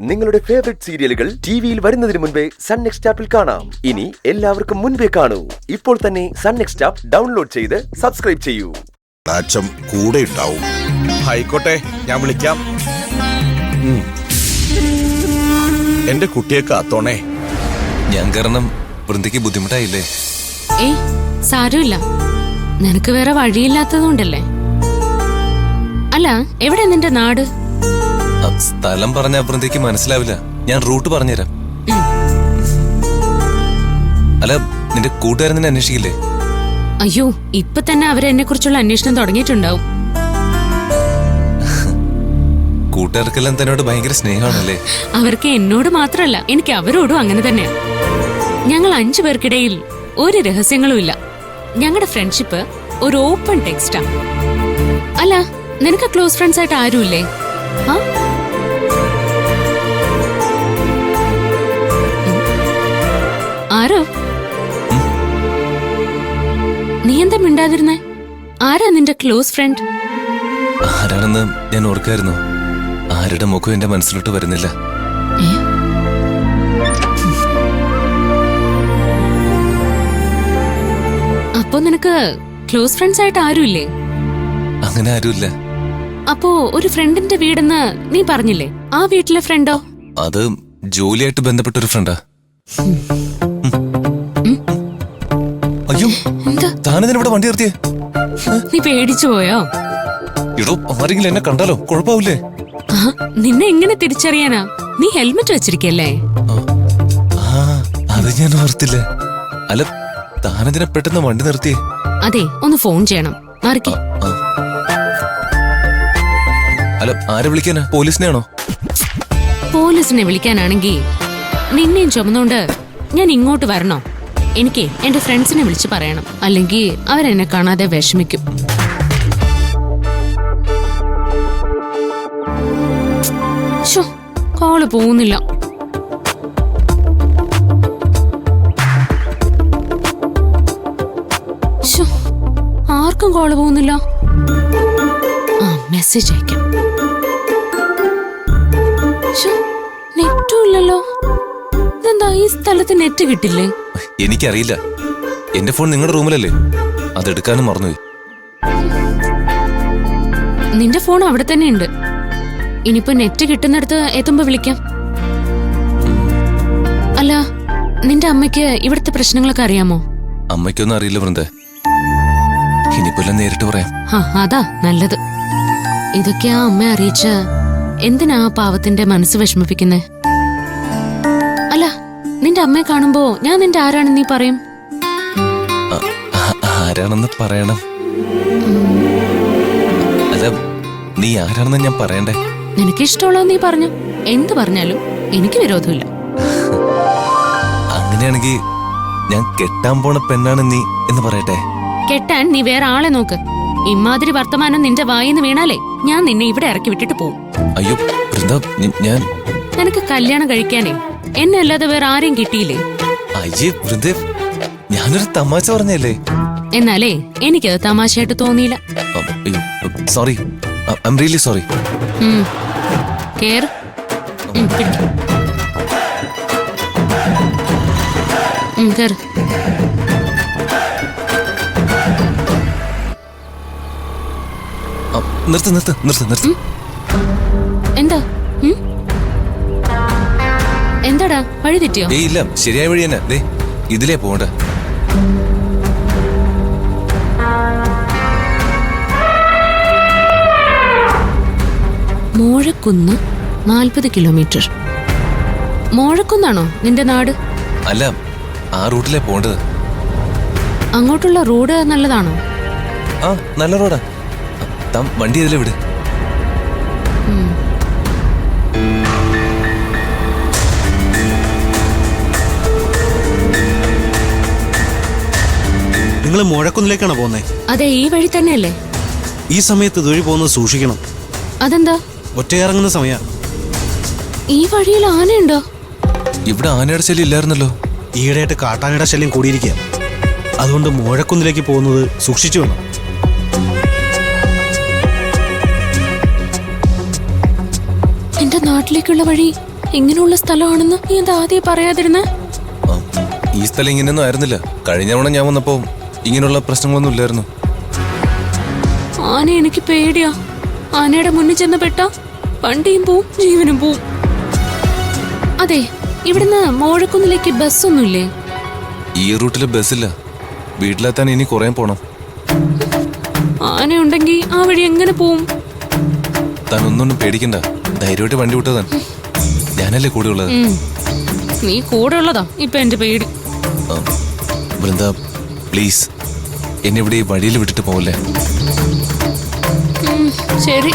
നിങ്ങളുടെ ഫേവറേറ്റ് സീരിയലുകൾ ടിവിയിൽ വരുന്നതിന് മുൻപേ സൺ നെക്സ്റ്റ് ആപ്പിൽ കാണാം. ഇനി എല്ലാവർക്കും മുൻപേ കാണൂ. ഇപ്പോൾ തന്നെ സൺ നെക്സ്റ്റ് ആപ്പ് ഡൗൺലോഡ് ചെയ്ത് സബ്സ്ക്രൈബ് ചെയ്യൂ. അച്ഛൻ കൂടെ ഉണ്ടാവും. ആയിക്കോട്ടെ, ഞാൻ വിളിക്കാം. എന്റെ കുട്ടിയെ കാത്തോണേ. ഞാൻ കാരണം വൃന്ദയ്ക്ക് ബുദ്ധിമുട്ടായില്ലേ? ഏയ് സാരമില്ല, നിനക്ക് വേറെ വഴിയില്ലാത്തതുകൊണ്ടല്ലേ. അല്ല, എവിടെ നിന്റെ നാട്? സ്ഥലം പറഞ്ഞ വൃന്ദയ്ക്ക് മനസ്സിലാവില്ല. ഞാൻ റൂട്ട് പറഞ്ഞുതരാം. അല്ല, നിന്റെ കൂട്ടുകാരൻ നിന്നെ അന്വേഷിക്കില്ലേ? അയ്യോ, ഇപ്പൊ തന്നെ അവരെന്നെ കുറിച്ചുള്ള അന്വേഷണം തുടങ്ങിയിട്ടുണ്ടാവും. കൂട്ടുകാർക്കെല്ലാം തന്നോട് ഭയങ്കര സ്നേഹമാണല്ലേ? അവർക്ക് എന്നോട് മാത്രമല്ല, എനിക്ക് അവരോടും അങ്ങനെ തന്നെയാ. ഞങ്ങൾ 5 പേർക്കിടയിൽ ഒരു രഹസ്യങ്ങളും ഇല്ല. ഞങ്ങളുടെ ഫ്രണ്ട്ഷിപ്പ് ഒരു ഓപ്പൺ ടെക്സ്റ്റാ. അല്ല, നിനക്ക് ക്ലോസ് ഫ്രണ്ട്സ് ആയിട്ട് ആരുമില്ലേ? ആരോ? നീ എന്താ മിണ്ടാതിരുന്നേ? ആരാ നിന്റെ ക്ലോസ് ഫ്രണ്ട്? ആരാണെന്ന് ഞാൻ ഓർക്കായിരുന്നു. ആരുടെ മുഖം എന്റെ മനസ്സിലോട്ട് വരുന്നില്ല. അപ്പൊ നിനക്ക് ക്ലോസ് ഫ്രണ്ട്സ് ആയിട്ട് ആരുമില്ലേ? അങ്ങനെ ആരുമില്ല. അപ്പോ ഒരു ഫ്രണ്ടിന്റെ വീടെന്ന് നീ പറഞ്ഞില്ലേ, ആ വീട്ടിലെ ഫ്രണ്ടോ? അത് ജോലിയായിട്ട് ബന്ധപ്പെട്ട ഒരു ഫ്രണ്ടാ. അയ്യോ, താനെന്തിനിവിടെ വണ്ടി നിർത്തിയേ? നീ പേടിച്ചു പോയോ? ഇടോ, ആരെങ്കിലും എന്നെ കണ്ടാലോ കുഴപ്പമില്ലേ? നിന്നെ എങ്ങനെ തിരിച്ചറിയാനാ? നീ ഹെൽമെറ്റ് വെച്ചിരിക്കല്ലേ? അത് ഞാൻ ഓർത്തില്ല. അല്ല, താനെന്തിനെ പെട്ടെന്ന് വണ്ടി നിർത്തിയേ? അതെ, ഒന്ന് ഫോൺ ചെയ്യണം. മാറിക്കേ. അല്ല, ആരെ വിളിക്കാനാ? പോലീസിനെയാണോ? പോലീസിനെ വിളിക്കാനാണെങ്കി നിന്നെയും ചുമന്നോണ്ട് ഞാൻ ഇങ്ങോട്ട് വരണോ? എനിക്ക് എന്റെ ഫ്രണ്ട്സിനെ വിളിച്ച് പറയണം, അല്ലെങ്കിൽ അവരെന്നെ കാണാതെ വിഷമിക്കും. കോള് പോകുന്നില്ല. ആർക്കും കോള് പോകുന്നില്ല. മെസ്സേജ് അയക്കാം. നെറ്റും ഇല്ലല്ലോ. ഇതെന്താ, ഈ സ്ഥലത്ത് നെറ്റ് കിട്ടില്ലേ? എനിക്കറിയില്ല. എന്റെ ഫോൺ നിങ്ങളുടെ റൂമിലല്ലേ, അതെടുക്കാനും മറന്നുപോയി. നിന്റെ ഫോൺ അവിടെ തന്നെ ഉണ്ട്. ഇനിയിപ്പോ നെറ്റ് കിട്ടുന്നിടത്ത് എത്തുമ്പോ വിളിക്കാം. അല്ല, നിന്റെ അമ്മയ്ക്ക് ഇവിടുത്തെ പ്രശ്നങ്ങളൊക്കെ അറിയാമോ? അമ്മയ്ക്കൊന്നും അറിയില്ല വൃന്ദ. ഇനിയിപ്പോ നേരിട്ട് പറയാം. അതാ നല്ലത്. ഇതൊക്കെ ആ അമ്മ അറിയിച്ച എന്തിനാ ആ പാവത്തിന്റെ മനസ്സ് വിഷമിപ്പിക്കുന്നേ? അല്ല, നിന്റെ അമ്മയെ കാണുമ്പോ ഞാൻ നിന്റെ ആരാണെന്ന് നീ പറയും? ആരാണെന്ന് പറയണം. അല്ല, നീ ആരാണെന്ന് ഞാൻ പറയണ്ടേ? നിനക്ക് ഇഷ്ടമുള്ളത് നീ പറഞ്ഞു. എന്ത് പറഞ്ഞാലും എനിക്ക് വിരോധമില്ല. അങ്ങനെയാണെങ്കിൽ ഞാൻ കെട്ടാൻ പോണ പെണ്ണാണ് നീ എന്ന് പറയട്ടെ? കെട്ടാൻ നീ വേറെ ആളെ നോക്ക്. ഇമാതിരി വർത്തമാനം നിന്റെ വായിന്ന് വീണാലേ ഞാൻ നിന്നെ ഇവിടെ ഇറക്കി വിട്ടിട്ട് പോവും. അയ്യോ വൃന്ദ, ഞാൻ നിനക്ക് കല്യാണം കഴിക്കാനേ എന്നെ അല്ലാതെ വേറെ ആരെയും കിട്ടിയില്ലേ? അയ്യേ വൃന്ദ, ഞാനൊരു തമാശ പറഞ്ഞല്ലേ. എന്നാലേ എനിക്കത് തമാശയായിട്ട് തോന്നിയില്ല. Sorry, I am really sorry. കേറ്. കേറ്. നിർത്ത് നിർത്ത് നിർത്ത് നിർത്ത്. എന്താ എന്താടാ, വഴി തെറ്റിയോ? ഏയ് ഇല്ല, ശരിയായ വഴി തന്നെ. ദേ ഇതിലേ പോകണ്ട. മോഴക്കുന്ന് 40 കിലോമീറ്റർ. മോഴക്കുന്നാണോ നിന്റെ നാട്? അല്ല, ആ റൂട്ടിലേ പോകേണ്ടത്. അങ്ങോട്ടുള്ള റോഡ് നല്ലതാണോ? ആ, നല്ല റോഡാ. താൻ വണ്ടി ഇതിലെ വിട്. നിങ്ങൾ മുഴക്കുന്നിലേക്കാണോ പോകുന്നത്? അതെ, ഈ വഴി തന്നെയല്ലേ? ഈ സമയത്ത് ഇതുവഴി പോകുന്നത് സൂക്ഷിക്കണം. അതെന്താ? ഒറ്റയിറങ്ങുന്ന സമയ. ഈ വഴിയിൽ ആനയുണ്ടോ? ഇവിടെ ആനയുടെ ശല്യം ഇല്ലായിരുന്നല്ലോ. ഈയിടെയായിട്ട് കാട്ടാനയുടെ ശല്യം കൂടിയിരിക്കുക. അതുകൊണ്ട് മുഴക്കുന്നിലേക്ക് പോകുന്നത് സൂക്ഷിച്ചു വേണം. എന്റെ നാട്ടിലേക്കുള്ള വഴി ഇങ്ങനെയുള്ള സ്ഥലമാണെന്ന് നീ എന്താ ആദ്യം പറയാതിരുന്നേ? ആ, ഈ സ്ഥലം ഇങ്ങനെയൊന്നും ആയിരുന്നില്ല. കഴിഞ്ഞ തവണ ഞാൻ വന്നപ്പോ ഇങ്ങനെയുള്ള പ്രശ്നങ്ങളൊന്നും ഇല്ലായിരുന്നു. ആന എനിക്ക് പേടിയാ. ആനയുടെ മുന്നിൽ ചെന്ന് പെട്ടാ വണ്ടിയും പോവും ജീവനും പോവും. അതെ, ഇവിടുന്ന് മോഴക്കുന്നിലേക്ക് ബസ്സൊന്നുമില്ലേ? ഈ റൂട്ടില് ബസ്സില്ല. വീട്ടിലെത്താൻ ഇനി കുറേ പോണം. ആനയുണ്ടെങ്കി ആ വഴി എങ്ങനെ പോവും? താൻ ഒന്നും പേടിക്കണ്ട. ധൈര്യമായിട്ട് വണ്ടി വിട്ടതാൻ. ഞാനല്ലേ കൂടെ ഉള്ളത്. നീ കൂടെ ഉള്ളതാ ഇപ്പൊ എന്റെ പേടി. വൃന്ദ, പ്ലീസ് എന്നെ ഇവിടെ ഈ വഴിയിൽ വിട്ടിട്ട് പോവല്ലേ. ശരി.